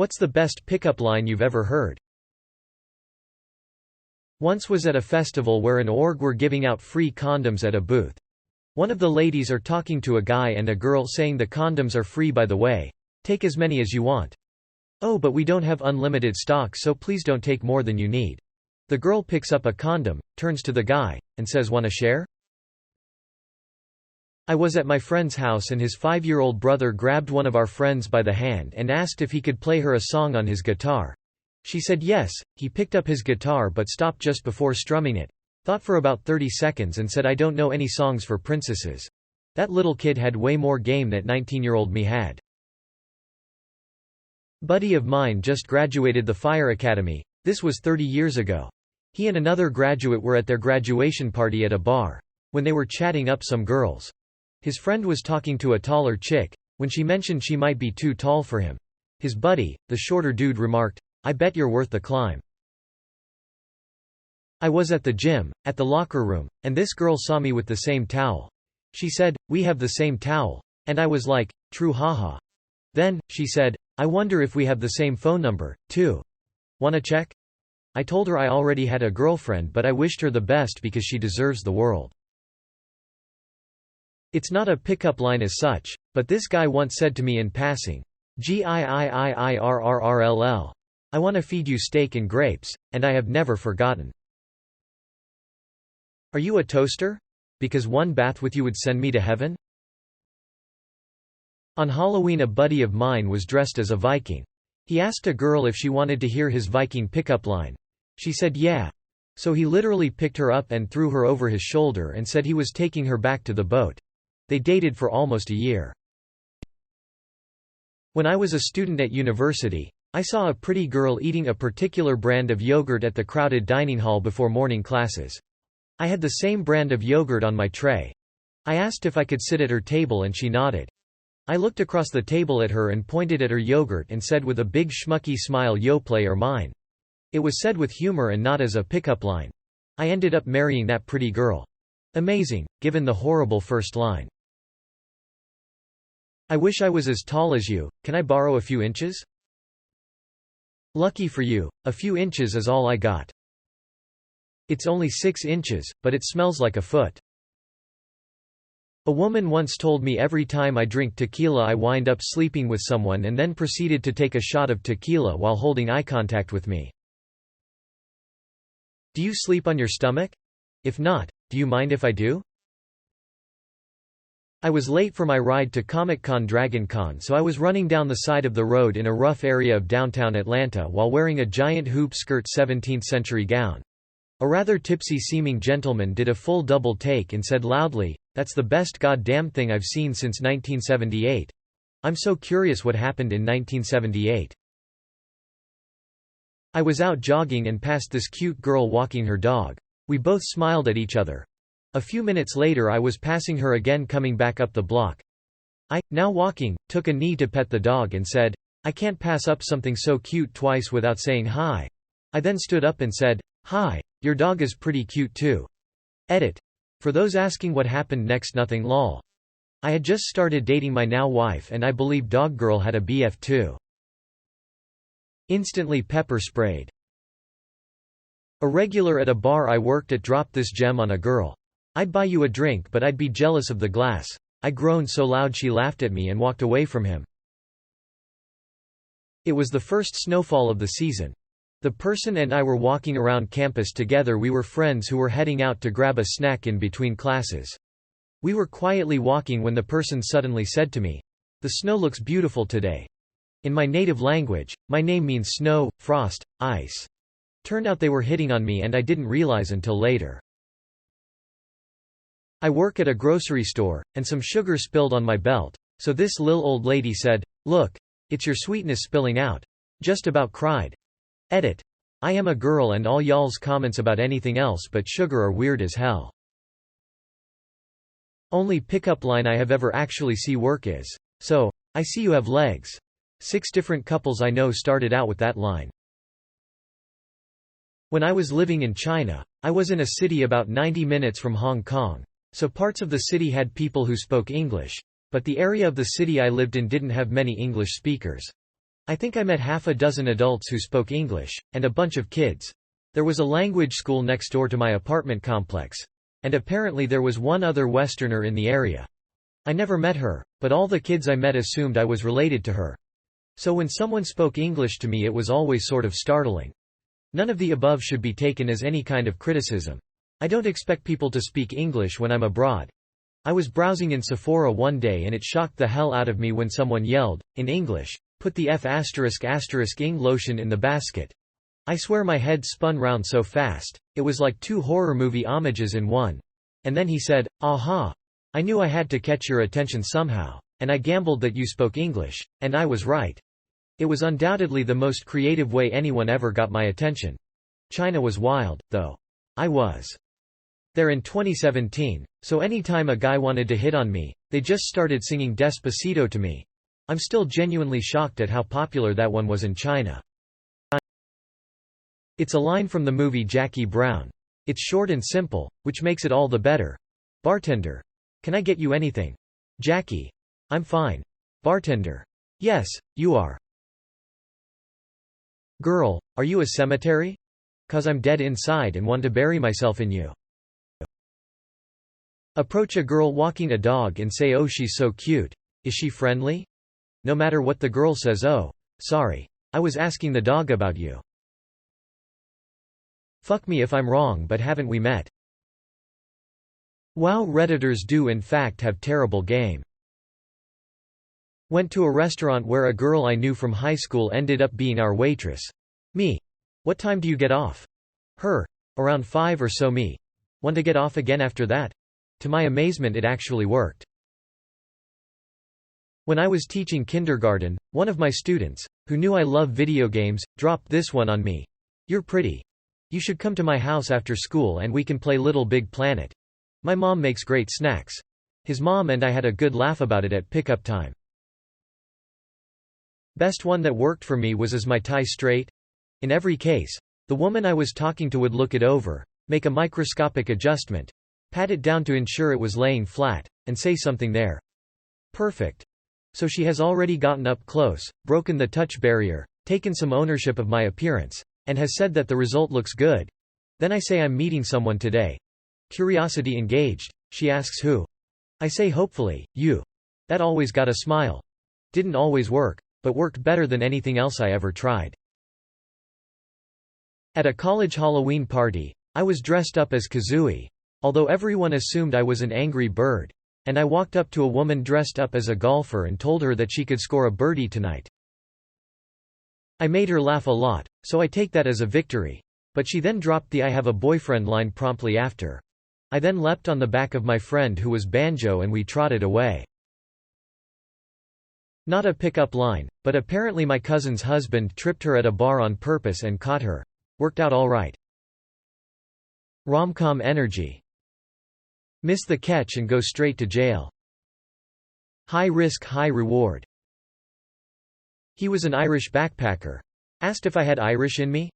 What's the best pickup line you've ever heard? Once was at a festival where an org were giving out free condoms at a booth. One of the ladies are talking to a guy and a girl saying the condoms are free by the way. Take as many as you want. Oh, but we don't have unlimited stock, so please don't take more than you need. The girl picks up a condom, turns to the guy, and says, "Wanna share?" I was at my friend's house and his 5-year-old brother grabbed one of our friends by the hand and asked if he could play her a song on his guitar. She said yes. He picked up his guitar but stopped just before strumming it, thought for about 30 seconds and said, "I don't know any songs for princesses." That little kid had way more game than 19-year-old me had. Buddy of mine just graduated the fire academy. This was 30 years ago. He and another graduate were at their graduation party at a bar. When they were chatting up some girls, his friend was talking to a taller chick. When she mentioned she might be too tall for him, his buddy, the shorter dude, remarked, "I bet you're worth the climb." I was at the gym, at the locker room, and this girl saw me with the same towel. She said, "We have the same towel." And I was like, "True, haha." Then, she said, "I wonder if we have the same phone number, too. Wanna check?" I told her I already had a girlfriend, but I wished her the best because she deserves the world. It's not a pickup line as such, but this guy once said to me in passing, "Giirrrrll. I wanna feed you steak and grapes," and I have never forgotten. Are you a toaster? Because one bath with you would send me to heaven? On Halloween a buddy of mine was dressed as a Viking. He asked a girl if she wanted to hear his Viking pickup line. She said yeah. So he literally picked her up and threw her over his shoulder and said he was taking her back to the boat. They dated for almost a year. When I was a student at university, I saw a pretty girl eating a particular brand of yogurt at the crowded dining hall before morning classes. I had the same brand of yogurt on my tray. I asked if I could sit at her table and she nodded. I looked across the table at her and pointed at her yogurt and said with a big schmucky smile, "Yo, play or mine." It was said with humor and not as a pickup line. I ended up marrying that pretty girl. Amazing, given the horrible first line. I wish I was as tall as you, can I borrow a few inches? Lucky for you, a few inches is all I got. It's only 6 inches, but it smells like a foot. A woman once told me every time I drink tequila I wind up sleeping with someone and then proceeded to take a shot of tequila while holding eye contact with me. Do you sleep on your stomach? If not, do you mind if I do? I was late for my ride to Comic-Con DragonCon, so I was running down the side of the road in a rough area of downtown Atlanta while wearing a giant hoop-skirt 17th-century gown. A rather tipsy-seeming gentleman did a full double take and said loudly, "That's the best goddamn thing I've seen since 1978. I'm so curious what happened in 1978. I was out jogging and passed this cute girl walking her dog. We both smiled at each other. A few minutes later I was passing her again coming back up the block. I, now walking, took a knee to pet the dog and said, "I can't pass up something so cute twice without saying hi." I then stood up and said, "Hi, your dog is pretty cute too." Edit. For those asking what happened next, nothing lol. I had just started dating my now wife and I believe Dog Girl had a BF too. Instantly pepper sprayed. A regular at a bar I worked at dropped this gem on a girl. "I'd buy you a drink but I'd be jealous of the glass." I groaned so loud she laughed at me and walked away from him. It was the first snowfall of the season. The person and I were walking around campus together. We were friends who were heading out to grab a snack in between classes. We were quietly walking when the person suddenly said to me, "The snow looks beautiful today." In my native language, my name means snow, frost, ice. Turned out they were hitting on me and I didn't realize until later. I work at a grocery store, and some sugar spilled on my belt, so this lil old lady said, "Look, it's your sweetness spilling out." Just about cried. Edit. I am a girl and all y'all's comments about anything else but sugar are weird as hell. Only pickup line I have ever actually see work is, "So, I see you have legs." 6 different couples I know started out with that line. When I was living in China, I was in a city about 90 minutes from Hong Kong. So parts of the city had people who spoke English. But the area of the city I lived in didn't have many English speakers. I think I met half a dozen adults who spoke English, and a bunch of kids. There was a language school next door to my apartment complex. And apparently there was one other Westerner in the area. I never met her, but all the kids I met assumed I was related to her. So when someone spoke English to me it was always sort of startling. None of the above should be taken as any kind of criticism. I don't expect people to speak English when I'm abroad. I was browsing in Sephora one day and it shocked the hell out of me when someone yelled, in English, "Put the F***ing lotion in the basket." I swear my head spun round so fast, it was like two horror movie homages in one. And then he said, "Aha! I knew I had to catch your attention somehow, and I gambled that you spoke English, and I was right." It was undoubtedly the most creative way anyone ever got my attention. China was wild, though. I was there in 2017, so anytime a guy wanted to hit on me, they just started singing Despacito to me. I'm still genuinely shocked at how popular that one was in China. It's a line from the movie Jackie Brown. It's short and simple, which makes it all the better. "Bartender. Can I get you anything?" "Jackie. I'm fine." "Bartender. Yes, you are." "Girl, are you a cemetery? 'Cause I'm dead inside and want to bury myself in you." Approach a girl walking a dog and say, "Oh, she's so cute. Is she friendly?" No matter what the girl says, "Oh, sorry. I was asking the dog about you." Fuck me if I'm wrong, but haven't we met? Wow, Redditors do in fact have terrible game. Went to a restaurant where a girl I knew from high school ended up being our waitress. Me. "What time do you get off?" Her. "Around 5 or so." Me. "Want to get off again after that?" To my amazement it actually worked. When I was teaching kindergarten, one of my students, who knew I love video games, dropped this one on me. "You're pretty. You should come to my house after school and we can play Little Big Planet. My mom makes great snacks." His mom and I had a good laugh about it at pickup time. Best one that worked for me was, "Is my tie straight?" In every case, the woman I was talking to would look it over, make a microscopic adjustment, pat it down to ensure it was laying flat, and say something there. Perfect. So she has already gotten up close, broken the touch barrier, taken some ownership of my appearance, and has said that the result looks good. Then I say I'm meeting someone today. Curiosity engaged. She asks who. I say hopefully, you. That always got a smile. Didn't always work, but worked better than anything else I ever tried. At a college Halloween party, I was dressed up as Kazooie, although everyone assumed I was an angry bird, and I walked up to a woman dressed up as a golfer and told her that she could score a birdie tonight. I made her laugh a lot, so I take that as a victory. But she then dropped the "I have a boyfriend" line promptly after. I then leapt on the back of my friend who was Banjo and we trotted away. Not a pick-up line, but apparently my cousin's husband tripped her at a bar on purpose and caught her. Worked out all right. Rom-com energy. Miss the catch and go straight to jail. High risk, high reward. He was an Irish backpacker. Asked if I had Irish in me?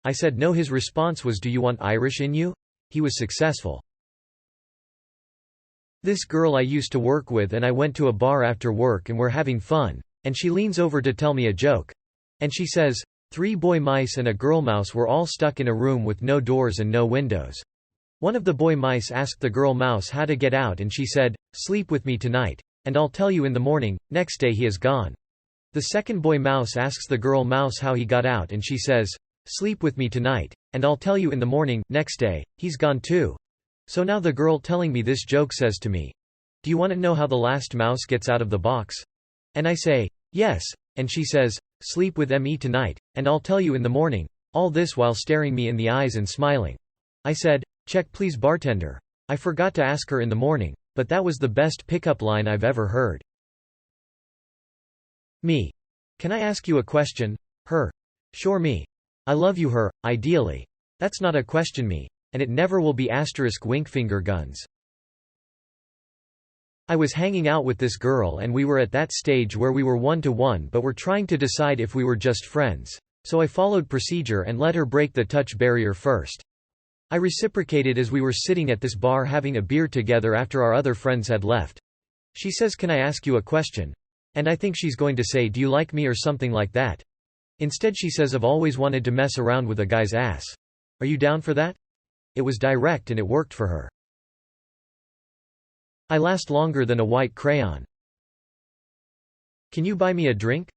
I said no. His response was, "Do you want Irish in you?" He was successful. This girl I used to work with and I went to a bar after work and we're having fun, and she leans over to tell me a joke. And she says, 3 boy mice and a girl mouse were all stuck in a room with no doors and no windows. One of the boy mice asked the girl mouse how to get out and she said, "Sleep with me tonight, and I'll tell you in the morning." Next day he is gone. The second boy mouse asks the girl mouse how he got out and she says, "Sleep with me tonight, and I'll tell you in the morning." Next day, he's gone too. So now the girl telling me this joke says to me, "Do you want to know how the last mouse gets out of the box?" And I say, "Yes," and she says, "Sleep with me tonight, and I'll tell you in the morning." All this while staring me in the eyes and smiling. I said, "Check please bartender." I forgot to ask her in the morning, but that was the best pickup line I've ever heard. Me. Can I ask you a question? Her. Sure. Me. I love you. Her. Ideally. That's not a question. Me. And it never will be * wink finger guns. I was hanging out with this girl and we were at that stage where we were one-to-one but were trying to decide if we were just friends, so I followed procedure and let her break the touch barrier first. I reciprocated as we were sitting at this bar having a beer together after our other friends had left. She says, "Can I ask you a question?" And I think she's going to say, "Do you like me?" or something like that. Instead she says, "I've always wanted to mess around with a guy's ass. Are you down for that?" It was direct and it worked for her. I last longer than a white crayon. Can you buy me a drink?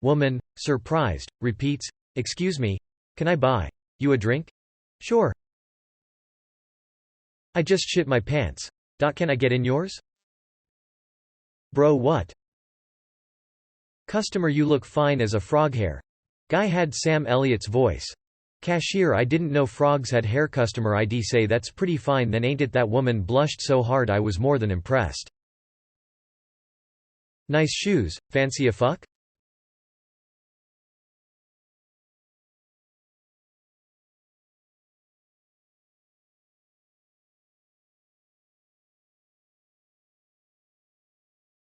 Woman, surprised, repeats, "Excuse me, can I buy you a drink?" Sure. I just shit my pants. Can I get in yours? Bro, what? Customer, you look fine as a frog hair. Guy had Sam Elliott's voice. Cashier, I didn't know frogs had hair. Customer ID, say that's pretty fine then, ain't it? That woman blushed so hard I was more than impressed. Nice shoes, fancy a fuck?